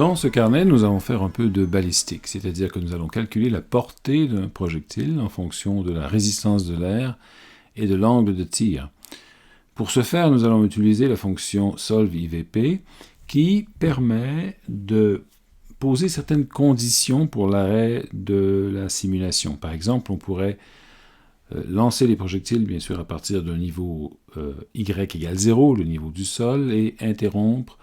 Dans ce carnet, nous allons faire un peu de balistique, c'est-à-dire que nous allons calculer la portée d'un projectile en fonction de la résistance de l'air et de l'angle de tir. Pour ce faire, nous allons utiliser la fonction solve_ivp qui permet de poser certaines conditions pour l'arrêt de la simulation. Par exemple, on pourrait lancer les projectiles, bien sûr, à partir d'un niveau y égale 0, le niveau du sol, et interrompre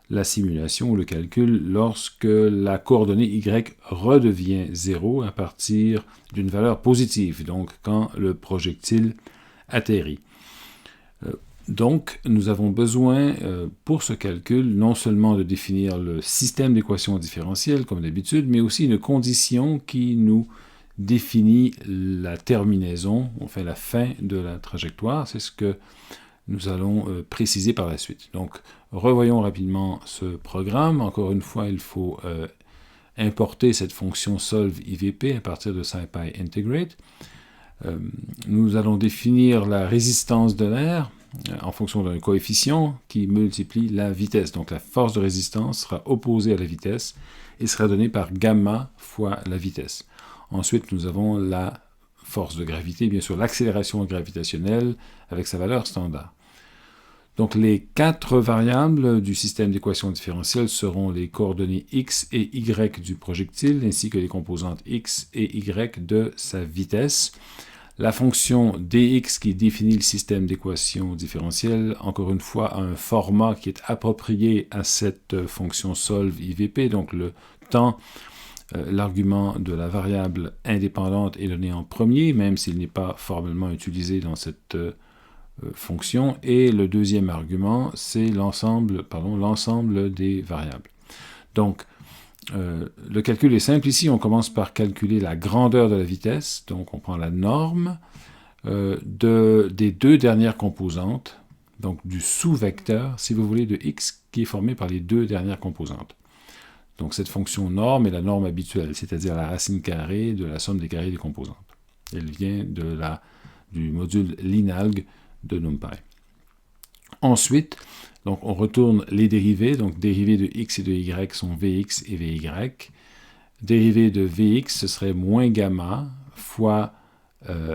la simulation ou le calcul lorsque la coordonnée y redevient 0 à partir d'une valeur positive, donc quand le projectile atterrit. Donc, nous avons besoin, pour ce calcul, non seulement de définir le système d'équations différentielles, comme d'habitude, mais aussi une condition qui nous définit la terminaison, enfin la fin de la trajectoire. C'est ce que nous allons préciser par la suite. Donc, revoyons rapidement ce programme. Encore une fois, il faut importer cette fonction solve_ivp à partir de SciPy integrate. Nous allons définir la résistance de l'air en fonction d'un coefficient qui multiplie la vitesse. Donc la force de résistance sera opposée à la vitesse et sera donnée par gamma fois la vitesse. Ensuite, nous avons la force de gravité, bien sûr l'accélération gravitationnelle avec sa valeur standard. Donc les 4 variables du système d'équations différentielles seront les coordonnées x et y du projectile, ainsi que les composantes x et y de sa vitesse. La fonction dx qui définit le système d'équations différentielles, encore une fois, a un format qui est approprié à cette fonction solve_ivp, donc le temps, l'argument de la variable indépendante est donné en premier, même s'il n'est pas formellement utilisé dans cette fonction, et le deuxième argument, c'est l'ensemble des variables. Donc, le calcul est simple ici, on commence par calculer la grandeur de la vitesse, donc on prend la norme des 2 dernières composantes, donc du sous-vecteur, si vous voulez, de x qui est formé par les 2 dernières composantes. Donc cette fonction norme est la norme habituelle, c'est-à-dire la racine carrée de la somme des carrés des composantes. Elle vient du module linalg de NumPy. Ensuite, donc on retourne les dérivées, donc dérivées de x et de y sont vx et vy. Dérivée de vx, ce serait moins gamma fois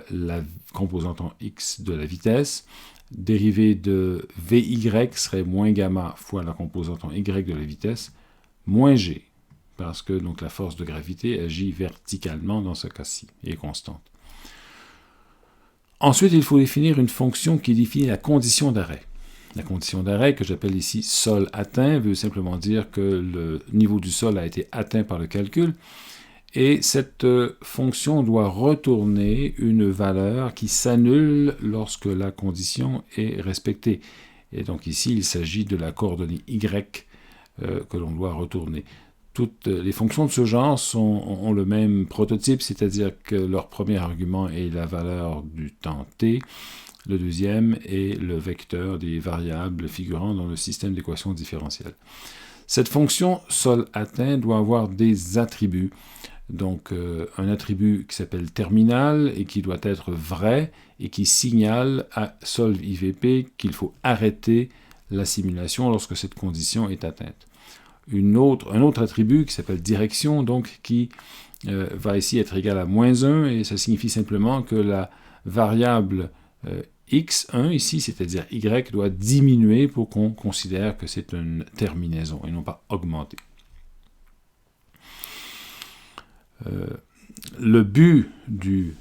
la composante en x de la vitesse. Dérivée de vy serait moins gamma fois la composante en y de la vitesse, moins g, parce que donc, la force de gravité agit verticalement dans ce cas-ci et est constante. Ensuite, il faut définir une fonction qui définit la condition d'arrêt. La condition d'arrêt, que j'appelle ici sol atteint, veut simplement dire que le niveau du sol a été atteint par le calcul. Et cette fonction doit retourner une valeur qui s'annule lorsque la condition est respectée. Et donc ici, il s'agit de la coordonnée y que l'on doit retourner. Toutes les fonctions de ce genre ont le même prototype, c'est-à-dire que leur premier argument est la valeur du temps t, le deuxième est le vecteur des variables figurant dans le système d'équations différentielles. Cette fonction sol atteint doit avoir des attributs. Donc un attribut qui s'appelle terminal et qui doit être vrai et qui signale à solve_ivp qu'il faut arrêter la simulation lorsque cette condition est atteinte. Un autre attribut qui s'appelle direction, donc qui va ici être égal à -1, et ça signifie simplement que la variable x1 ici, c'est-à-dire y, doit diminuer pour qu'on considère que c'est une terminaison et non pas augmenter. Le but du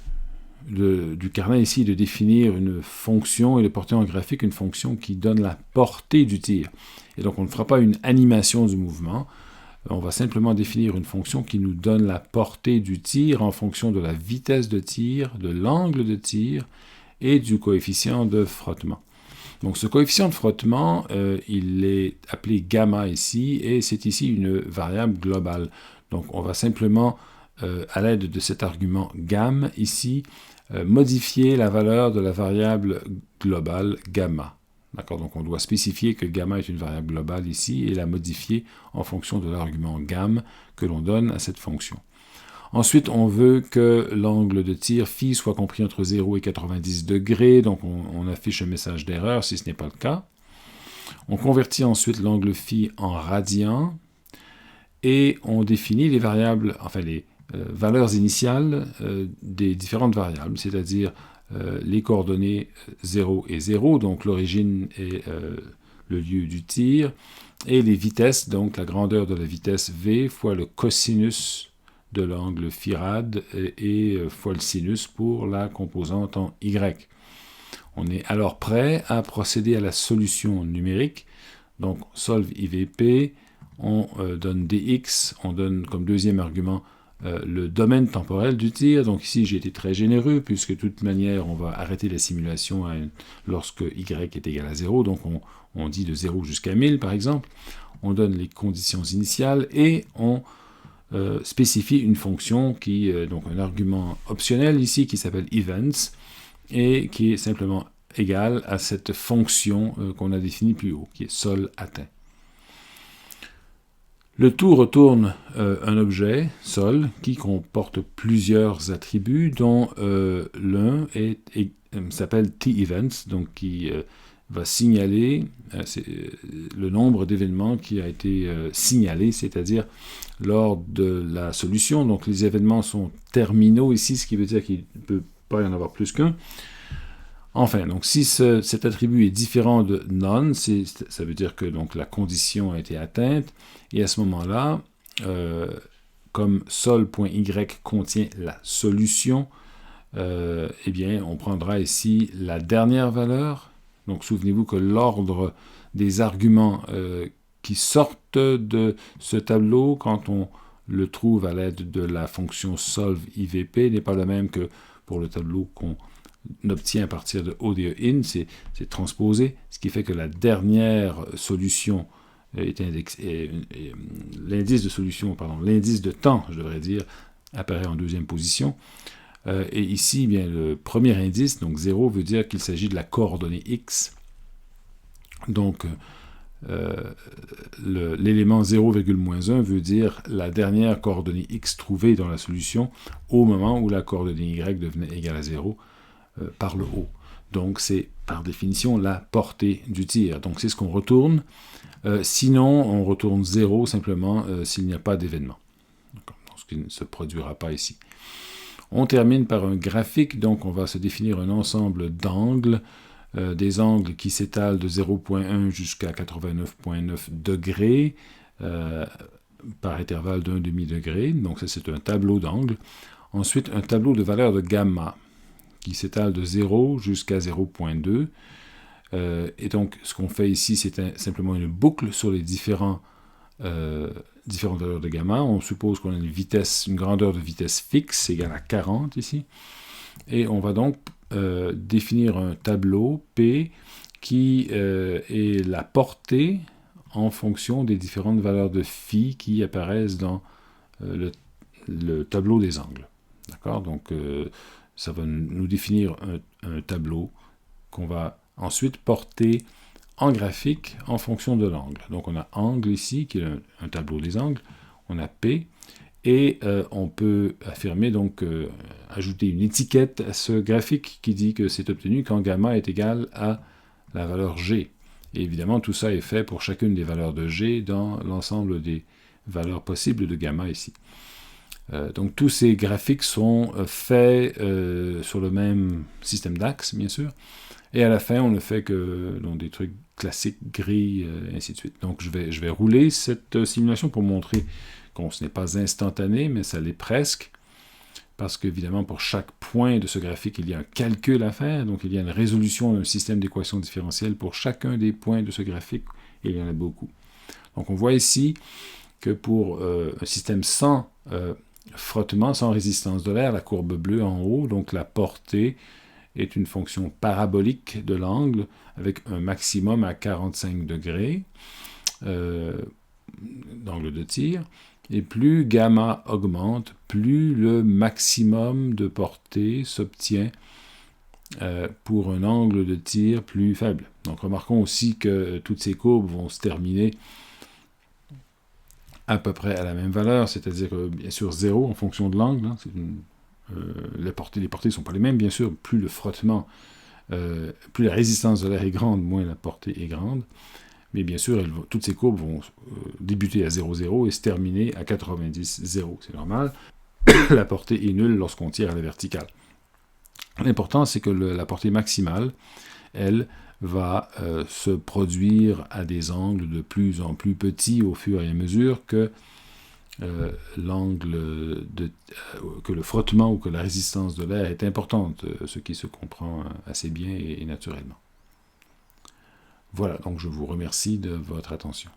carnet ici est de définir une fonction et de porter en graphique une fonction qui donne la portée du tir. Et donc on ne fera pas une animation du mouvement, on va simplement définir une fonction qui nous donne la portée du tir en fonction de la vitesse de tir, de l'angle de tir et du coefficient de frottement. Donc ce coefficient de frottement, il est appelé gamma ici, et c'est ici une variable globale. Donc on va simplement, à l'aide de cet argument gamme ici, modifier la valeur de la variable globale gamma. D'accord? Donc on doit spécifier que gamma est une variable globale ici et la modifier en fonction de l'argument gamme que l'on donne à cette fonction. Ensuite, on veut que l'angle de tir phi soit compris entre 0 et 90 degrés, donc on affiche un message d'erreur si ce n'est pas le cas. On convertit ensuite l'angle phi en radian, et on définit les variables, enfin les valeurs initiales des différentes variables, c'est-à-dire les coordonnées 0 et 0, donc l'origine et le lieu du tir, et les vitesses, donc la grandeur de la vitesse v fois le cosinus de l'angle phi rad et fois le sinus pour la composante en y. On est alors prêt à procéder à la solution numérique. Donc solve IVP, on donne dx, on donne comme deuxième argument le domaine temporel du tir. Donc ici j'ai été très généreux puisque de toute manière on va arrêter la simulation lorsque y est égal à 0. Donc on dit de 0 jusqu'à 1000 par exemple. On donne les conditions initiales et on spécifie une fonction qui donc un argument optionnel ici qui s'appelle events et qui est simplement égal à cette fonction qu'on a définie plus haut, qui est sol atteint. Le tout retourne un objet, sol, qui comporte plusieurs attributs, dont l'un s'appelle t-events, donc qui va signaler le nombre d'événements qui a été signalé, c'est-à-dire lors de la solution. Donc les événements sont terminaux ici, ce qui veut dire qu'il ne peut pas y en avoir plus qu'un. Enfin, donc si cet attribut est différent de none, ça veut dire que donc, la condition a été atteinte, et à ce moment-là, comme sol.y contient la solution, eh bien, on prendra ici la dernière valeur. Donc souvenez-vous que l'ordre des arguments qui sortent de ce tableau, quand on le trouve à l'aide de la fonction solve IVP, n'est pas le même que pour le tableau qu'on obtient à partir de ODE in, c'est transposé, ce qui fait que la dernière solution est indexée, l'indice de solution, pardon, l'indice de temps, je devrais dire, apparaît en deuxième position. Et ici, bien, le premier indice, donc 0, veut dire qu'il s'agit de la coordonnée x. Donc, l'élément 0,-1 veut dire la dernière coordonnée x trouvée dans la solution au moment où la coordonnée y devenait égale à 0 par le haut. Donc, c'est par définition la portée du tir. Donc, c'est ce qu'on retourne. Sinon, on retourne 0 simplement s'il n'y a pas d'événement. Ce qui ne se produira pas ici. On termine par un graphique, donc on va se définir un ensemble d'angles, des angles qui s'étalent de 0,1 jusqu'à 89,9 degrés par intervalle d'un demi-degré. Donc ça c'est un tableau d'angles. Ensuite un tableau de valeur de gamma qui s'étale de 0 jusqu'à 0,2. Et donc ce qu'on fait ici c'est simplement une boucle sur les différentes valeurs de gamma. On suppose qu'on a une grandeur de vitesse fixe égale à 40 ici. Et on va donc définir un tableau P qui est la portée en fonction des différentes valeurs de phi qui apparaissent dans le tableau des angles. D'accord? Donc ça va nous définir un tableau qu'on va ensuite porter en graphique en fonction de l'angle. Donc on a angle ici, qui est un tableau des angles, on a P, et on peut affirmer, donc ajouter une étiquette à ce graphique qui dit que c'est obtenu quand gamma est égal à la valeur G. Et évidemment, tout ça est fait pour chacune des valeurs de G dans l'ensemble des valeurs possibles de gamma ici. Donc tous ces graphiques sont faits sur le même système d'axes, bien sûr. Et à la fin, on ne fait que donc, des trucs classiques, gris, ainsi de suite. Donc je vais rouler cette simulation pour montrer que ce n'est pas instantané, mais ça l'est presque. Parce qu'évidemment, pour chaque point de ce graphique, il y a un calcul à faire. Donc il y a une résolution d'un système d'équations différentielles pour chacun des points de ce graphique. Et il y en a beaucoup. Donc on voit ici que pour un système sans frottement, sans résistance de l'air, la courbe bleue en haut, donc la portée est une fonction parabolique de l'angle avec un maximum à 45 degrés d'angle de tir. Et plus gamma augmente, plus le maximum de portée s'obtient pour un angle de tir plus faible. Donc remarquons aussi que toutes ces courbes vont se terminer à peu près à la même valeur, c'est-à-dire que bien sûr 0 en fonction de l'angle, hein, les portées ne sont pas les mêmes, bien sûr, plus le frottement, plus la résistance de l'air est grande, moins la portée est grande. Mais bien sûr, toutes ces courbes vont débuter à 0,0 et se terminer à 90,0. C'est normal. La portée est nulle lorsqu'on tire à la verticale. L'important, c'est que la portée maximale, elle, va se produire à des angles de plus en plus petits au fur et à mesure que que le frottement ou que la résistance de l'air est importante, ce qui se comprend assez bien et naturellement. Voilà, donc je vous remercie de votre attention.